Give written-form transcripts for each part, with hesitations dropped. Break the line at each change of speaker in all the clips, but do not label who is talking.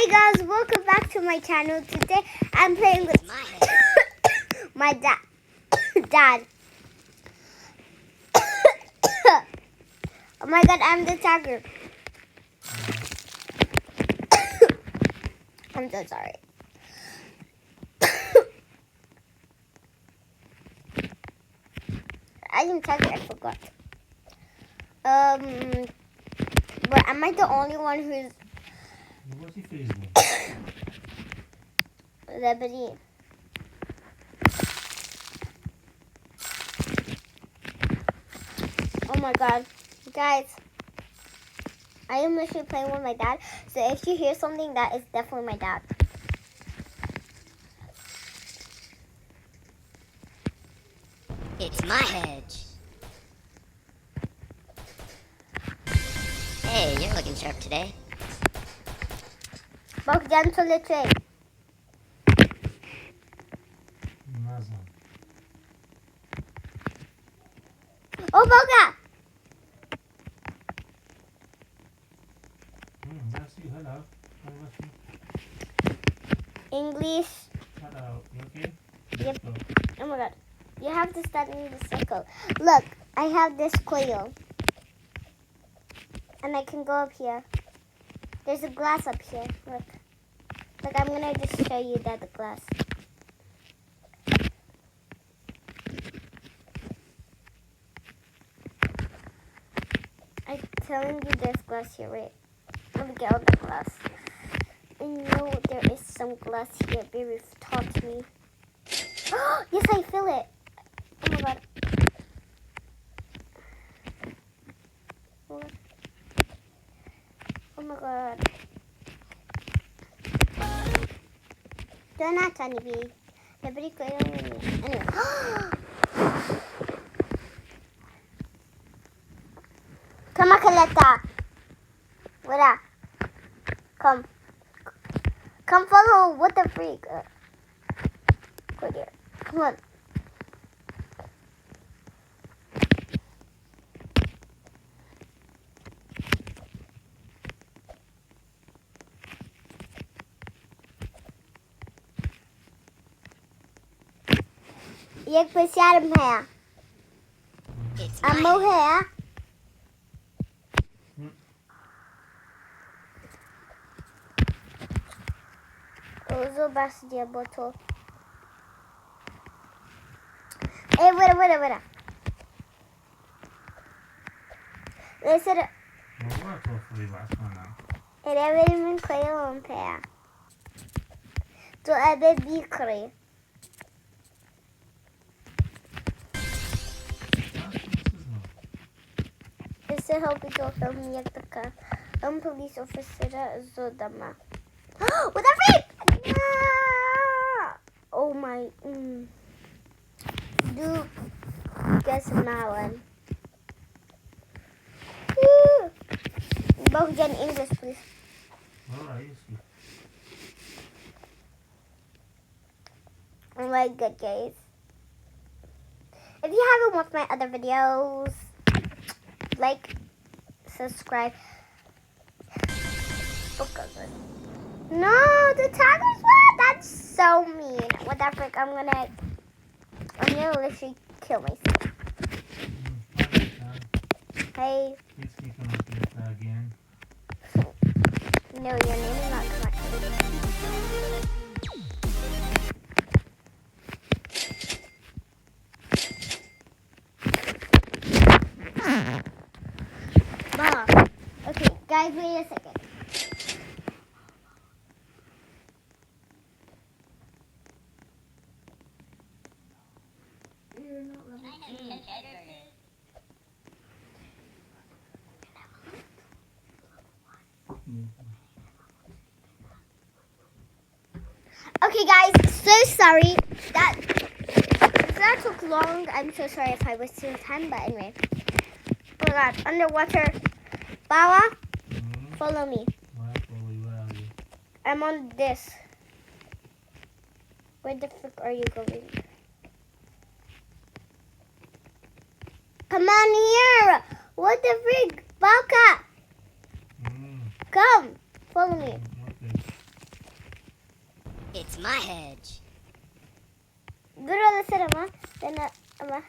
Hi guys, welcome back to my channel. Today I'm playing with my dad. Oh my god, I'm the tiger. I'm so sorry. I am tiger, I forgot. But am I the only one who's
What's your face name?
Lebanese? Oh my god. Guys, I am literally playing with my dad. So if you hear something, that is definitely my dad.
It's my hedge. Hey, you're looking sharp today.
Bak dyan sa leche.
Nazan.
Oh, Boga!
That's you. Hello. How about you?
English.
Hello. You okay?
Yep.
Let's go.
Oh my god. You have to stand in the circle. Look, I have this coil. And I can go up here. There's a glass up here. Look. Look, I'm gonna just show you that the glass. I'm telling you there's glass here, right? Let me get out the glass. I know there is some glass here. Baby taught me. Yes, I feel it. Oh my god. Oh my god. Don't tiny bee. Everybody go anyway. Come on, Kaleta. Where? Come. Come follow. What the freak? Go there. Come on. एक प्यार में है
It's my
अम्मू है uso bas dia botol wait listen
What hopefully what's going on?
era benim koyalım pe to ebe bikri Esse help to film yaktaka police officer zodama what the freak oh my do guess Malin both in English please
Alright, you see.
oh my god guys if you haven't watched my other videos like subscribe no the tigers what that's so mean what the frick I'm gonna literally kill myself hey
Please keep on this again.
no your name is not correct okay guys wait a second Okay guys, so sorry that took long. I'm so sorry if I wasted your time, but anyway. Oh my god, underwater. Bawa, follow me.
Where are you?
I'm on this. Where the frick are you going? Come on here! What the frick? Baka! Come! Follow me.
Okay.
It's my hedge.
Durala sir ama. Ama.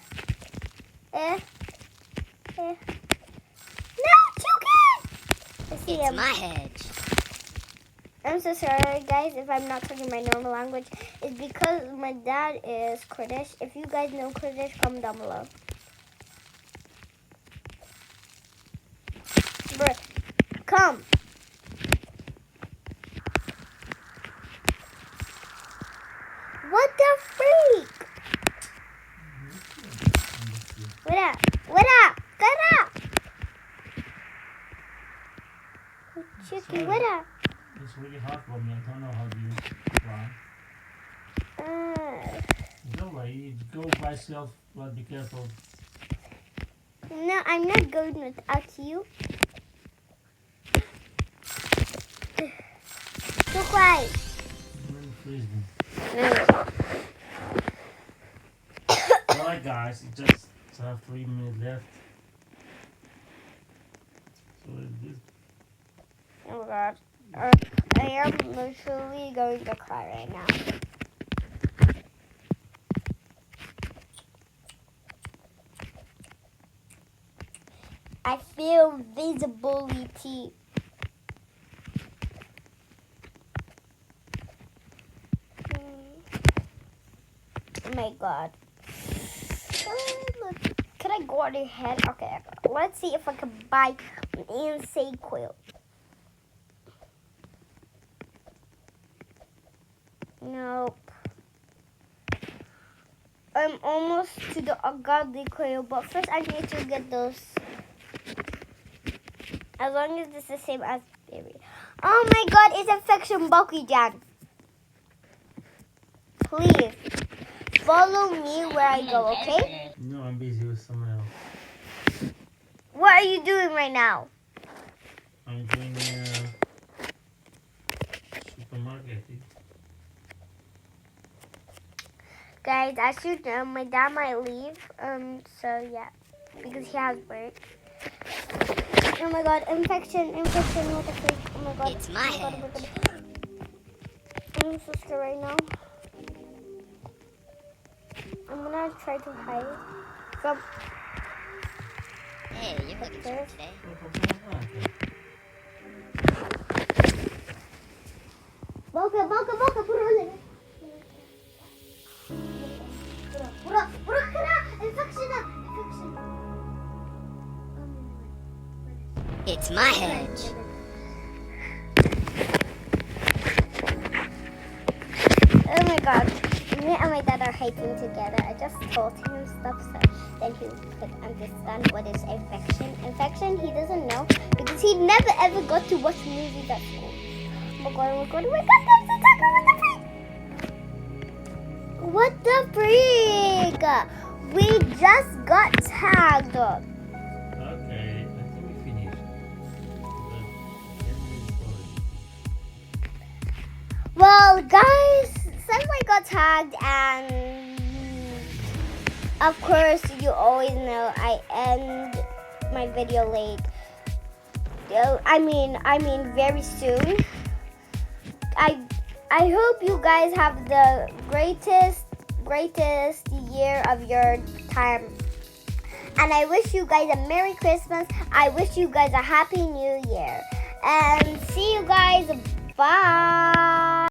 No, chicken! I see
It's
him.
my hedge.
I'm so sorry, guys, if I'm not talking my normal language. It's because my dad is Kurdish. If you guys know Kurdish, comment down below. Bruh, come. What the freak? What up? What up? Get up! Chicky, what up?
It's really hot for me. I don't know how to use fly. It's alright. You go by yourself, but be careful.
No, I'm not going without you. So quiet.
Let me freeze them. Alright, guys. It just have 3 minutes left. So it's good.
Oh God. I am literally going to cry right now. I feel visibility. Oh my God. Can I go on your head? Okay, let's see if I can buy an insane quilt. Nope. I'm almost to the ungodly coil, but first I need to get those. As long as it's the same as baby. Oh my God, it's infection bulky Jan. Please follow me where I go, okay?
No, I'm busy with someone else.
What are you doing right now?
I'm doing supermarket.
Guys, as you know, my dad might leave. So yeah, because he has work. Oh my God, infection, what the freak? Oh my God.
It's my
Oh my God,
hedge.
I'm so scared right now. I'm gonna try to hide from.
Hey, you're looking sharp today.
Boca, pura. Infection.
It's my hedge.
Oh my God. Me and my dad are hiking together. I just told him stuff so then he could understand what is infection. Infection, he doesn't know because he never ever got to watch movies at school. Oh my God, there's a taco, what the freak? We just got tagged.
Okay, I think we finished.
Well, guys, since I got tagged and of course you always know I end my video late. I mean very soon. I hope you guys have the greatest year of your time. And I wish you guys a Merry Christmas. I wish you guys a Happy New Year. And see you guys. Bye.